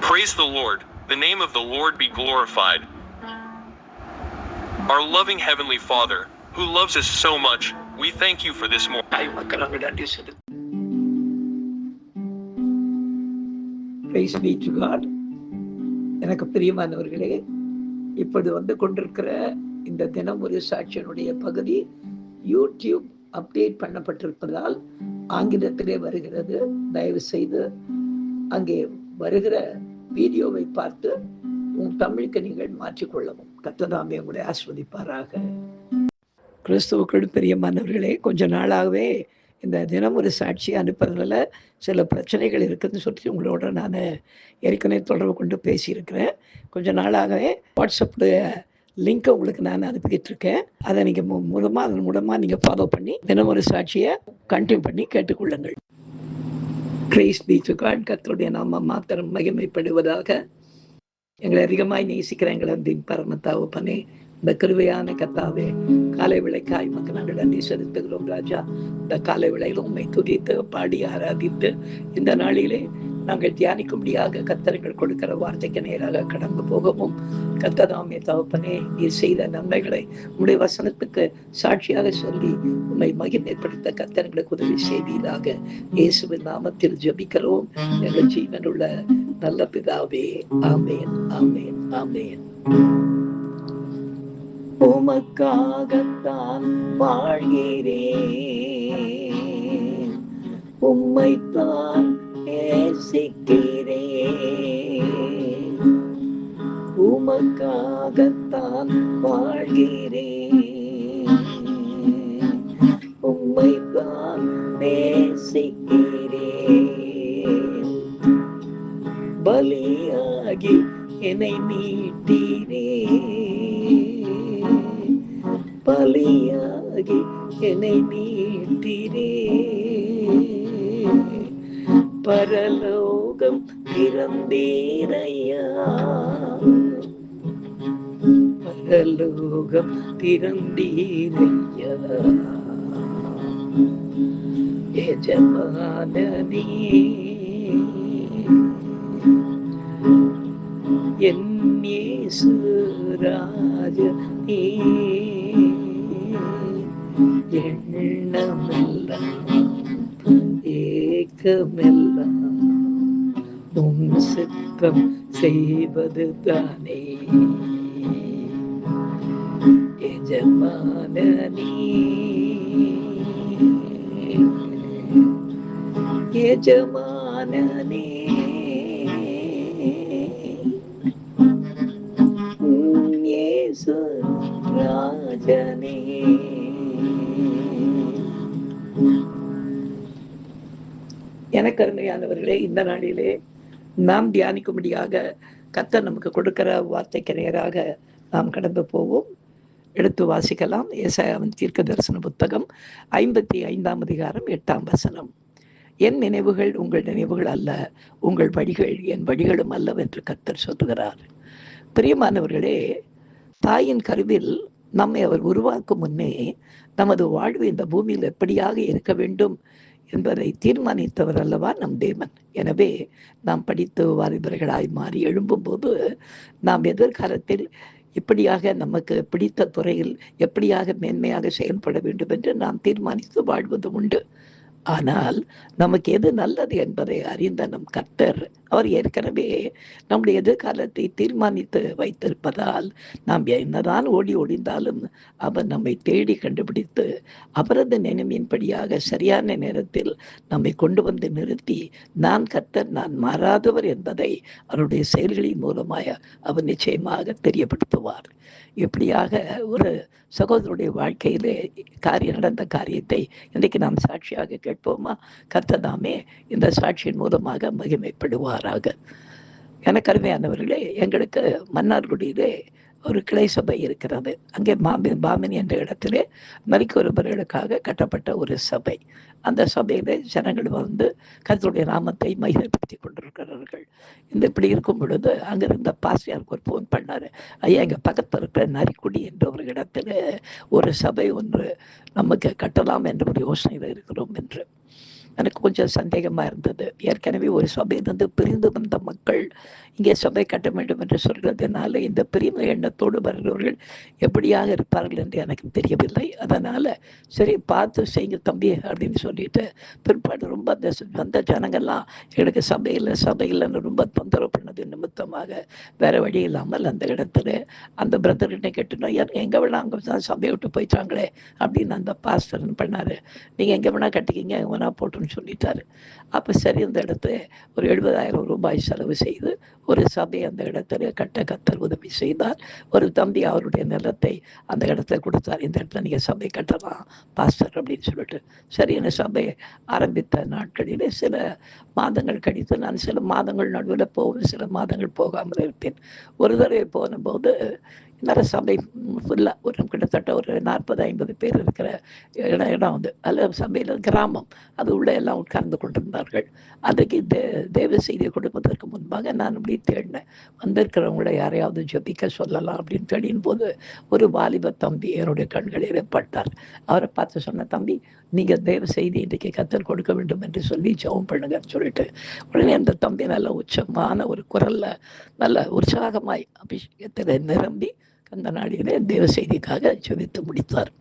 Praise the Lord, the name of the Lord be glorified. Our loving Heavenly Father, who loves us so much, we thank you for this morning. Praise be to God. எனக்கு பிரியமானவர்களே, இப்பொழுது வந்து கொண்டிருக்கிற இந்த தினம் ஒரு சாட்சியினுடைய பகுதி YouTube update பண்ணப்பட்டிருப்பதால் ஆங்கிலத்திலே வருகிறது. தயவு செய்து அங்கே வருகிற வீடியோவை பார்த்து உங்கள் தமிழுக்கு நீங்கள் மாற்றிக்கொள்ளவும். கர்த்தர் உங்களை ஆசீர்வதிப்பாராக. கிறிஸ்துவுக்குள் பிரியமானவர்களே, கொஞ்ச நாளாகவே இந்த தினம் ஒரு சாட்சி அனுப்புறதுல சில பிரச்சனைகள் இருக்குதுன்னு சொல்லி உங்களோட நான் ஏற்கனவே தொடர்பு கொண்டு பேசியிருக்கிறேன். கொஞ்ச நாளாகவே வாட்ஸ்அப்புடைய லிங்க்கை உங்களுக்கு நான் அனுப்பிக்கிட்டு இருக்கேன். அதை நீங்கள் அதன் மூலமாக நீங்கள் ஃபாலோ பண்ணி தினம் ஒரு சாட்சியை கண்டினியூ பண்ணி கேட்டுக்கொள்ளுங்கள். Praise be to God. கர்த்தருடைய நாமம் மாத்திரம் மகிமைப்படுவதாக. எங்களை அதிகமாய் நேசிக்கிற எங்களை அன்பின் பரம தகப்பனே, இந்த கிருபையான கர்த்தாவே, காலை விளைக்காய் மக்கள் நாங்கள் நன்றி செலுத்துகிறோம் ராஜா. இந்த காலை விளையிலும் உண்மை துதித்து பாடி ஆராதித்து இந்த நாளிலே நாங்கள் தியானிக்கும்படியாக கர்த்தர்கள் கொடுக்கிற வார்த்தைக்கு நேராக கடந்து போகவும், கர்த்ததாமே தகப்பனே, நீர் செய்த நன்மைகளை உடைய வசனத்துக்கு சாட்சியாக சொல்லி உண்மை மகிமைப்படுத்த கர்த்தர்களுக்கு உதவி செய்வீராக. இயேசுவின் நாமத்தில் ஜெபிக்கிறோம் எங்கள் ஜீவனுள்ள நல்ல பிதாவே. ஆமேன், ஆமேன், ஆமேன். உமக்காகத்தான் வாழ்கிறேன், உம்மைத்தான் நேசிக்கிறேன். உமக்காகத்தான் வாழ்கிறேன், உம்மைத்தான் நேசிக்கிறேன். பலியாகி என்னை மீட்டீரே, பலியாகி என்னை மீட்டீரே. பரலோகம் திறந்தீரையா, பரலோகம் திறந்தீரையா. எஜமானனே, என் இயேசு ராஜனே, எண்ணமெல்லாம் ஏக்கமெல்லாம் உம் சித்தம் செய்வது தானே. எஜமானனே, எஜமானனே, இயேசு ராஜனே. எனக்கு அருமையானவர்களே, இந்த நாளிலே நாம் தியானிக்கும்படியாக கர்த்தர் நமக்கு கொடுக்கிற வார்த்தைக்கு நேராக நாம் கடந்து போவோம். எடுத்து வாசிக்கலாம். ஏசாயாவின் தீர்க்க தரிசன புத்தகம் 55ஆம் அதிகாரம் 8ஆம் வசனம். என் நினைவுகள் உங்கள் நினைவுகள் அல்ல, உங்கள் வழிகள் என் வழிகளும் அல்லவென்று கர்த்தர் சொல்லுகிறார். பிரியமானவர்களே, தாயின் கருவில் நம்மை அவர் உருவாக்கும் முன்னே நமது வாழ்வு இந்த பூமியில் எப்படியாக இருக்க வேண்டும் என்பதை தீர்மானித்தவர் அல்லவா நம் தேவன். எனவே நாம் படித்து வாலிபர்களாய் மாறி எழும்பும்போது நாம் எதிர்காலத்தில் இப்படியாக நமக்கு பிடித்த துறையில் எப்படியாக மேன்மையாக செயல்பட வேண்டும் என்று நாம் தீர்மானித்து வாழ்வது உண்டு. ஆனால் நமக்கு எது நல்லது என்பதை அறிந்த நம் கர்த்தர் அவர் ஏற்கனவே நம்முடைய எதிர்காலத்தை தீர்மானித்து வைத்திருப்பதால் நாம் என்னதான் ஓடி ஒளிந்தாலும் அவர் நம்மை தேடி கண்டுபிடித்து அவரது நினைவின்படியாக சரியான நேரத்தில் நம்மை கொண்டு வந்து நிறுத்தி நான் கர்த்தர், நான் மாறாதவர் என்பதை அவருடைய செயல்களின் மூலமாக அவர் நிச்சயமாக தெரியப்படுத்துவார். இப்படியாக ஒரு சகோதரருடைய வாழ்க்கையிலே நடந்த காரியத்தை இன்றைக்கு நாம் சாட்சியாக கேட்போமா? கர்த்தர் இந்த சாட்சியின் மூலமாக மகிமைப்படுவாராக. எனக்கு அருமையானவர்களே, எங்களுக்கு மன்னார்குடியிலே ஒரு கிளை சபை இருக்கிறது. அங்கே பாமினி என்ற இடத்திலே மரிக்கொருவர்களுக்காக கட்டப்பட்ட ஒரு சபை. அந்த சபையில ஜனங்கள் வந்து கர்த்தருடைய நாமத்தை மகிமைப்படுத்தி கொண்டிருக்கிறார்கள். இப்படி இருக்கும் பொழுது அங்கிருந்த பாஸ்டருக்கு ஒரு ஃபோன் பண்ணாரு. ஐயா, எங்கள் பக்கத்தில் இருக்கிற நரிக்குடி என்ற ஒரு இடத்துல ஒரு சபை ஒன்று நமக்கு கட்டலாம் என்ற ஒரு யோசனையில் இருக்கிறோம் என்று. எனக்கு கொஞ்சம் சந்தேகமாக இருந்தது. ஏற்கனவே ஒரு சபையிலிருந்து பிரிந்து வந்த மக்கள் இங்கே சபை கட்ட வேண்டும் என்று சொல்கிறதுனால இந்த பிரிவு எண்ணத்தோடு வருகிறவர்கள் எப்படியாக இருப்பார்கள் என்று எனக்கு தெரியவில்லை. அதனால் சரி பார்த்து செய்யுங்க தம்பி அப்படின்னு சொல்லிட்டு பிற்பாடு ரொம்ப அந்த வந்த ஜனங்கள்லாம் எனக்கு சபையில்னு ரொம்ப தொந்தரவு பண்ணது நிமித்தமாக வேறு வழி இல்லாமல் அந்த இடத்துல அந்த பிரதர்கிட்ட கேட்டுனா எங்கே வேணா அங்கே தான் சபையை விட்டு போயிட்டாங்களே அப்படின்னு அந்த பாஸ்டர் பண்ணார். நீங்கள் எங்கே வேணால் கட்டிக்கிங்க எங்கே வேணால் போட்டுன்னு சொல்லிட்டாரு. அப்போ சரி அந்த இடத்துல ஒரு 70,000 ரூபாய் செலவு செய்து ஒரு சபை அந்த இடத்துல கட்ட கத்தர் உதவி செய்தார். ஒரு தம்பி அவருடைய நிலத்தை அந்த இடத்துல கொடுத்தார். இந்த இடத்துல நீங்கள் சபை கட்டலாம் பாஸ்டர் அப்படின்னு சொல்லிட்டு சரி என்ன சபை ஆரம்பித்த நாட்களிலே சில மாதங்கள் கழித்து நான் சில மாதங்கள் நடுவில் போவேன், சில மாதங்கள் போகாமல் இருப்பேன். ஒரு தடவை போனபோது நிறைய சபை ஃபுல்லாக ஒரு கிட்டத்தட்ட ஒரு 40-50 பேர் இருக்கிற இடம் வந்து அதில் சபையில் கிராமம் அது உள்ள எல்லாம் உட்கார்ந்து கொண்டிருந்தார்கள். அதுக்கு தேவ செய்தியை கொடுப்பதற்கு முன்பாக நான் அப்படி தேடினேன், வந்திருக்கிறவங்கள யாரையாவது ஜெபிக்க சொல்லலாம் அப்படின்னு தேடின் போது ஒரு வாலிப தம்பி என்னுடைய கண்களில் பட்டார். அவரை பார்த்து சொன்ன, தம்பி நீங்கள் தேவ செய்தி இன்றைக்கு கத்தர் கொடுக்க வேண்டும் என்று சொல்லி ஜெபம் பண்ணுங்கன்னு சொல்லிட்டு உடனே அந்த தம்பி நல்ல உச்சமான ஒரு குரல்ல நல்ல உற்சாகமாய் அபிஷேகத்தில் நிரம்பி அந்த நாளிலே தேவ செய்திக்காக ஜெபித்து முடித்தார்.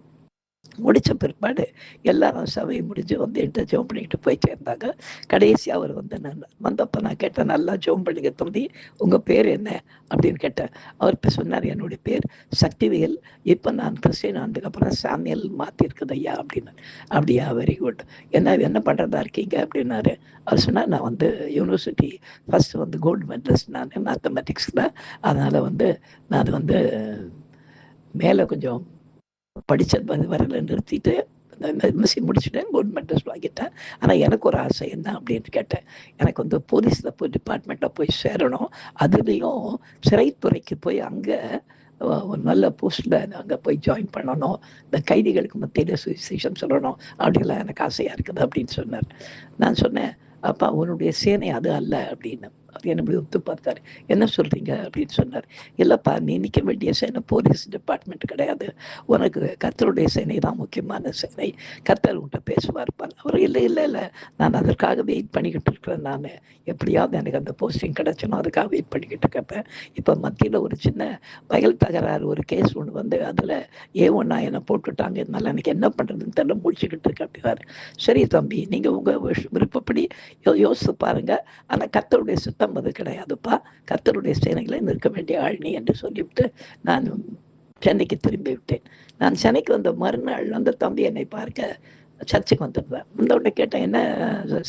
முடித்த பிற்பாடு எல்லாரும் சபை முடிஞ்சு வந்து என்கிட்ட ஜெபம் பண்ணிக்கிட்டு போயிட்டே இருந்தாங்க. கடைசி அவர் வந்து நான் வந்தப்போ நான் கேட்டேன், நல்லா ஜெபம் பண்ணிக்க தம்பி, உங்கள் பேர் என்ன அப்படின்னு கேட்டேன். அவர் இப்போ சொன்னார், என்னுடைய பேர் சக்திவேல், இப்போ நான் கிறிஸ்டின் ஆனதுக்கப்புறம் சாமியல் மாற்றிருக்குது ஐயா அப்படின்னு. அப்படியா, வெரி குட், என்ன பண்ணுறதா இருக்கீங்க அப்படின்னாரு. அவர் சொன்னார், நான் வந்து யூனிவர்சிட்டி ஃபஸ்ட்டு வந்து கோல்டு மெடலிஸ்ட் நான் மேத்தமெட்டிக்ஸில், அதனால் வந்து நான் வந்து மேலே கொஞ்சம் படித்தது வந்து வரல நிறுத்திட்டு எம்எஸ்சி முடிச்சுட்டேன், கோல்டு மெடல்ஸ் வாங்கிட்டேன். ஆனால் எனக்கு ஒரு ஆசை என்ன அப்படின்னு கேட்டேன், எனக்கு வந்து போலீஸில் போய் டிபார்ட்மெண்ட்டில் போய் சேரணும், அதுலேயும் சிறைத்துறைக்கு போய் அங்கே ஒரு நல்ல போஸ்ட்டில் அங்கே போய் ஜாயின் பண்ணணும், இந்த கைதிகளுக்கு மத்தியில் சுவிசேஷம் சொல்லணும், அப்படிலாம் எனக்கு ஆசையாக இருக்குது அப்படின்னு சொன்னார். நான் சொன்னேன், அப்பா உன்னுடைய சேனை அது அல்ல அப்படின்னு. அவர் என்ன இப்படி ஒத்து பார்த்தார். என்ன சொல்கிறீங்க அப்படின்னு சொன்னார். இல்லைப்பா, நீ நிற்க வேண்டிய சேனை போலீஸ் டிபார்ட்மெண்ட் கிடையாது, உனக்கு கர்த்தருடைய சேனை தான் முக்கியமான சேனை, கர்த்தர் உன்கிட்ட பேசுவார்ப்பார். அவர் இல்லை நான் அதற்காக வெயிட் பண்ணிக்கிட்டு இருக்கிறேன், நான் எப்படியாவது எனக்கு அந்த போஸ்டிங் கிடச்சணும் அதுக்காக வெயிட் பண்ணிக்கிட்டு இருக்கப்பேன். இப்போ மத்தியில் ஒரு சின்ன வயல் தகராறு ஒரு கேஸ் ஒன்று வந்து அதில் A1 என்னை போட்டுட்டாங்க, இதனால் எனக்கு என்ன பண்ணுறதுன்னு தெரியல, முடிச்சுக்கிட்டு இருக்கேன் அப்படின்னாரு. சரி தம்பி, நீங்கள் உங்கள் விருப்பப்படி யோசித்து பாருங்கள், ஆனால் கர்த்தருடைய சுத்தம் அது கிடையாதுப்பா, கர்த்தருடைய சேனைகளை நிற்க வேண்டிய ஆள் நீ என்று சொல்லிவிட்டு நான் சென்னைக்கு திரும்பி விட்டேன். நான் சென்னைக்கு வந்த மறுநாள் அந்த தம்பி என்னை பார்க்க சர்ச்சுக்கு வந்துருந்தேன். உடனே கேட்டேன், என்ன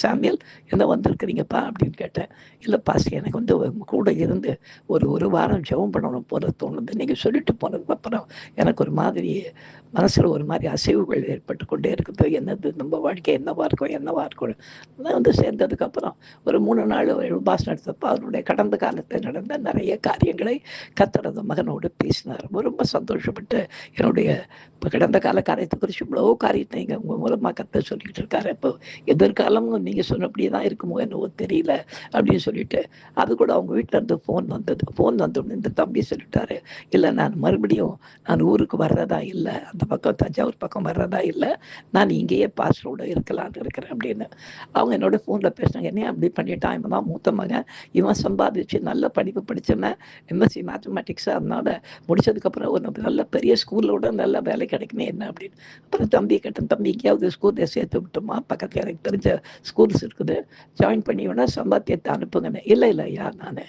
சாமியல் என்ன வந்திருக்கிறீங்கப்பா அப்படின்னு கேட்டேன். இல்லை பாஸ்டர், எனக்கு வந்து கூட இருந்து ஒரு வாரம் ஜெபம் பண்ணணும் போல தோணுது, நீங்கள் சொல்லிட்டு போனதுக்கப்புறம் எனக்கு ஒரு மாதிரி மனசில் ஒரு மாதிரி அசைவுகள் ஏற்பட்டு கொண்டே இருக்குது, என்னது நம்ம வாழ்க்கை என்னவா இருக்கும். நான் வந்து சேர்ந்ததுக்கப்புறம் ஒரு 3 நாள் பாஸ் நடத்தப்போ அவருடைய கடந்த காலத்தில் நடந்த நிறைய காரியங்களை கர்த்தரது மகனோடு பேசினார். ரொம்ப சந்தோஷப்பட்டு என்னுடைய இப்போ கடந்த கால காரியத்தை குறித்து இவ்வளோ காரியத்தை நீங்கள் உங்கள் மூலமாக கர்த்தர் சொல்லிக்கிட்டு இருக்காரு, இப்போ எதிர்காலமும் நீங்கள் சொன்னபடியே தான் இருக்குமோ என்னவோ தெரியல அப்படின்னு சொல்லிட்டு, அது கூட அவங்க வீட்டில் இருந்து ஃபோன் வந்தோடனே இந்த தம்பி சொல்லிட்டாரு, இல்லை நான் மறுபடியும் ஊருக்கு வர்றதா இல்லை, அந்த பக்கம் தஞ்சாவூர் பக்கம் வர்றதா இல்லை, நான் இங்கேயே பாஸ்டரோடு இருக்கலான்னு இருக்கிறேன் அப்படின்னு. அவங்க என்னோட ஃபோனில் பேசினாங்க, என்ன அப்படி பண்ணிட்டான், இவன் தான் மூத்த மகன், இவன் சம்பாதிச்சு நல்ல படிப்பு படித்தவன், எம்எஸ்சி மேத்தமெட்டிக்ஸ், அதனால் முடிச்சதுக்கப்புறம் ஒரு நல்ல பெரிய ஸ்கூலோட நல்ல வேலை கிடைக்குமே என்ன அப்படின்னு. அப்புறம் தம்பி கேட்டேன், தம்பி எங்கேயாவது ஸ்கூலில் சேர்த்து விட்டோமா, பக்கத்தில் எனக்கு தெரிஞ்ச ஸ்கூல்ஸ் இருக்குது, ஜாயின் பண்ணி வேணா சம்பாத்தியத்தை அனுப்புங்கன்னு. இல்லை ஐயா, நான்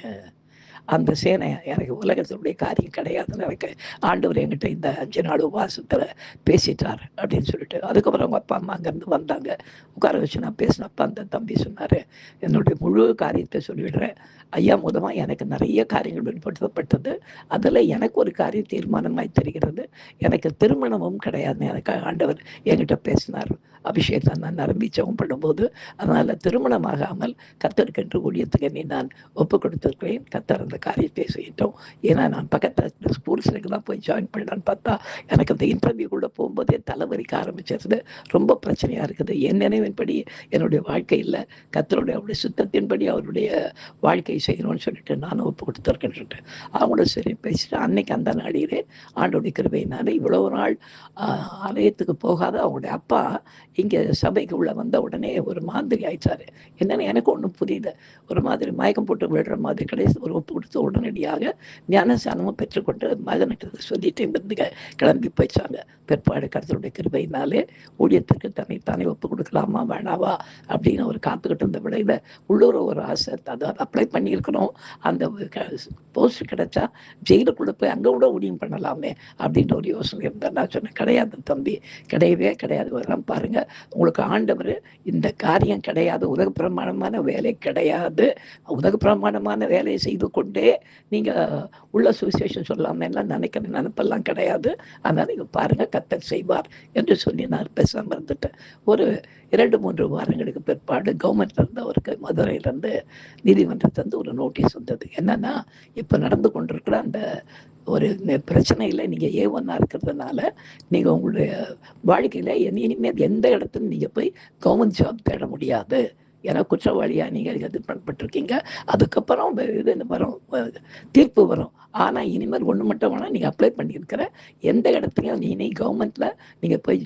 அந்த சேனை எனக்கு உலகத்தினுடைய காரியம் கிடையாதுன்னு எனக்கு ஆண்டவர் என்கிட்ட இந்த 5 நாள் உபவாசத்தில் பேசிட்டார் அப்படின்னு சொல்லிட்டு, அதுக்கப்புறம் அவங்க அப்பா அம்மா அங்கேருந்து வந்தாங்க, உட்கார வச்சு நான் பேசினப்ப அந்த தம்பி சொன்னார், என்னுடைய முழு காரியத்தை சொல்லிவிடுறேன் ஐயா, மூலமாக எனக்கு நிறைய காரியங்கள் வெளிப்படுத்தப்பட்டது, அதில் எனக்கு ஒரு காரியம் தீர்மானமாய் தெரிகிறது, எனக்கு திருமணமும் கிடையாதுன்னு எனக்கு ஆண்டவர் என்கிட்ட பேசினார், அபிஷேகத்தை நான் நிரம்பி ஜெபம் பண்ணும்போது, அதனால் திருமணமாகாமல் கர்த்தருக்கென்று ஊழியத்துக்கு நான் ஒப்பு கொடுத்துருக்கிறேன், கர்த்தர் அந்த காரியத்தை செய்யட்டும். ஏன்னா நான் பக்கத்தில் ஸ்கூல்ஸுக்கு தான் போய் ஜாயின் பண்ணலான்னு பார்த்தா எனக்கு அந்த இன்டர்வியூக்குள்ளே போகும்போதே தலைவலிக்க ஆரம்பிச்சிருது, ரொம்ப பிரச்சனையாக இருக்குது, என் நினைவின்படி என்னுடைய வாழ்க்கையில் கர்த்தருடைய அவருடைய சுத்தத்தின்படி அவருடைய வாழ்க்கையை செய்யணும்னு சொல்லிட்டு நானும் ஒப்பு கொடுத்துருக்கேன். அவங்களோட சரி பேசிட்டு அன்னைக்கு அந்த நாளிலே ஆண்டோடைய கிருபையினால இவ்வளவு நாள் ஆலயத்துக்கு போகாத அவங்களுடைய அப்பா இங்கே சபைக்கு உள்ள வந்த உடனே ஒரு மாதிரி ஆயிடுச்சாரு. என்னன்னு எனக்கு ஒன்றும் புரியல. ஒரு மாதிரி மயக்கம் போட்டு விடுற மாதிரி கடைசி ஒரு ஒப்பு கொடுத்து உடனடியாக ஞானஸ்தானமும் பெற்றுக்கொண்டு மகனுக்கு சொல்லிட்டு இங்கிருந்து கிளம்பி போயிச்சாங்க. பிற்பாடு கர்த்தருடைய கிருபையினாலே ஊழியத்துக்கு தன்னைத்தானே ஒப்பு கொடுக்கலாமா வேணாவா அப்படின்னு அவர் காத்துக்கிட்டு இருந்த விடையில உள்ளூர் ஒரு ஆசை, அதாவது அப்ளை பண்ணியிருக்கணும். அந்த போஸ்ட் கிடைச்சா ஜெயிலுக்குள்ள போய் அங்கே கூட ஊழியம் பண்ணலாமே அப்படின்ற ஒரு யோசனை இருந்தால் நான் சொன்னேன், கிடையாது தம்பி, கிடையவே கிடையாது. வரலாம் பாருங்க, உங்களுக்கு ஆண்டவர் இந்த காரியம் கிடையாது, உலகப்பிரமாணமான வேலை கிடையாது, உலகப்பிரமாணமான வேலையை செய்து கொண்டே நீங்கள் உள்ள சுவிசேஷம் சொல்லாமல் எல்லாம் நினைக்கிற நினைப்பெல்லாம் கிடையாது. அதனால் நீங்கள் பாருங்கள், கர்த்தர் செய்வார் என்று சொல்லி நான் பேசாமல் இருந்துட்டேன். ஒரு 2-3 வாரங்களுக்கு பிற்பாடு கவர்மெண்ட்லேருந்து அவருக்கு மதுரையிலேருந்து நீதிமன்றத்திலேருந்து ஒரு நோட்டீஸ் வந்தது. என்னன்னா, இப்போ நடந்து கொண்டிருக்கிற அந்த ஒரு பிரச்சனையில் நீங்கள் A1 இருக்கிறதுனால நீங்கள் உங்களுடைய வாழ்க்கையில் இனிமேல் எந்த இடத்துல நீங்கள் போய் கவர்மெண்ட் ஜாப் தேட முடியாது. ஏன்னா குற்றவாளியாக நீங்கள் இது பண்ணப்பட்டிருக்கீங்க. அதுக்கப்புறம் இது வரும், தீர்ப்பு வரும். ஆனால் இனிமேல் ஒன்று மட்டும் வேணால், நீங்கள் அப்ளை பண்ணியிருக்கிற எந்த இடத்துலையும் நீ கவர்மெண்ட்டில் நீங்கள் போய்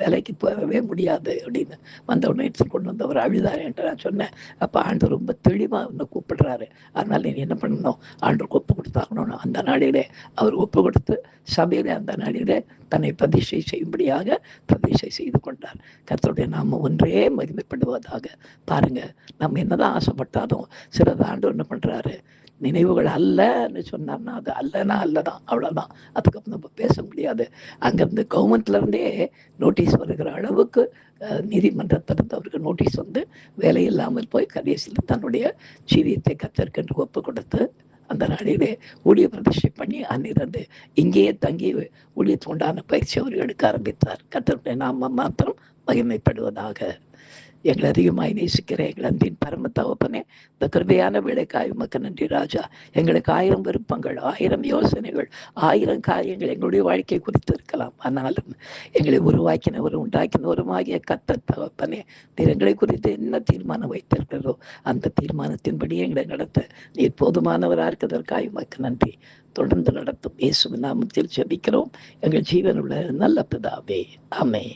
வேலைக்கு போகவே முடியாது அப்படின்னு வந்த உடனே எடுத்து கொண்டு வந்து அவர் அழுதார் என்று நான் சொன்னேன். அப்போ ஆண்டவர் ரொம்ப தெளிவாக ஒன்று கூப்பிடுறாரு. அதனால் நீ என்ன பண்ணணும், ஆண்டவருக்கு ஒப்பு கொடுத்தாகணும்னு அந்த நாளிலே அவர் ஒப்பு கொடுத்து சபையிலே அந்த நாளிலே தன்னை பிரதிஷ்டை செய்யும்படியாக பிரதிஷ்டை செய்து கொண்டார். கர்த்தருடைய நாம ஒன்றே மகிமைப்படுவதாக. பாருங்க, நம்ம என்னதான் ஆசைப்பட்டாலும் சிலது ஆண்டவர் என்ன பண்றாரு, நினைவுகள் அல்லன்னு சொன்னார்னா அது அல்லனா அல்லதான், அவ்வளோதான். அதுக்கப்புறம் நம்ம பேச முடியாது. அங்கேருந்து கவர்மெண்ட்லேருந்தே நோட்டீஸ் வருகிற அளவுக்கு நீதிமன்றத்திலிருந்து அவருக்கு நோட்டீஸ் வந்து வேலை இல்லாமல் போய் கடைசியில் தன்னுடைய ஜீவியத்தை கர்த்தருக்கு ஒப்பு கொடுத்து அந்த நாளிலே ஊழிய பிரதிஷ்டை பண்ணி அன்னிலிருந்து இங்கேயே தங்கி ஊழியத்துக்கு உண்டான பயிற்சி அவர் எடுக்க ஆரம்பித்தார். கர்த்தருடைய நாம மாத்திரம் மகிமைப்படுவதாக. எங்களை அதிகமாய் நேசிக்கிற எங்கள் அன்பின் பரம தகப்பனே, இந்த கிருபையான வேலைக்காய் உமக்கு நன்றி ராஜா. எங்களுக்கு 1000 விருப்பங்கள், 1000 யோசனைகள், 1000 காரியங்கள் எங்களுடைய வாழ்க்கை குறித்து இருக்கலாம். ஆனாலும் எங்களை உருவாக்கினவரும் உண்டாக்கினவருமாகிய கர்த்தர் தகப்பனே, நீர் எங்களை குறித்து என்ன தீர்மானம் வைத்திருக்கிறதோ அந்த தீர்மானத்தின்படி எங்களை நடத்த நீர் போதுமானவராக இருக்கிறதற்காக உமக்கு நன்றி. தொடர்ந்து நடத்தும் இயேசுவின் நாமத்தில் ஜெபிக்கிறோம் எங்கள் ஜீவனுள்ள நல்ல பிதாவே, ஆமென்.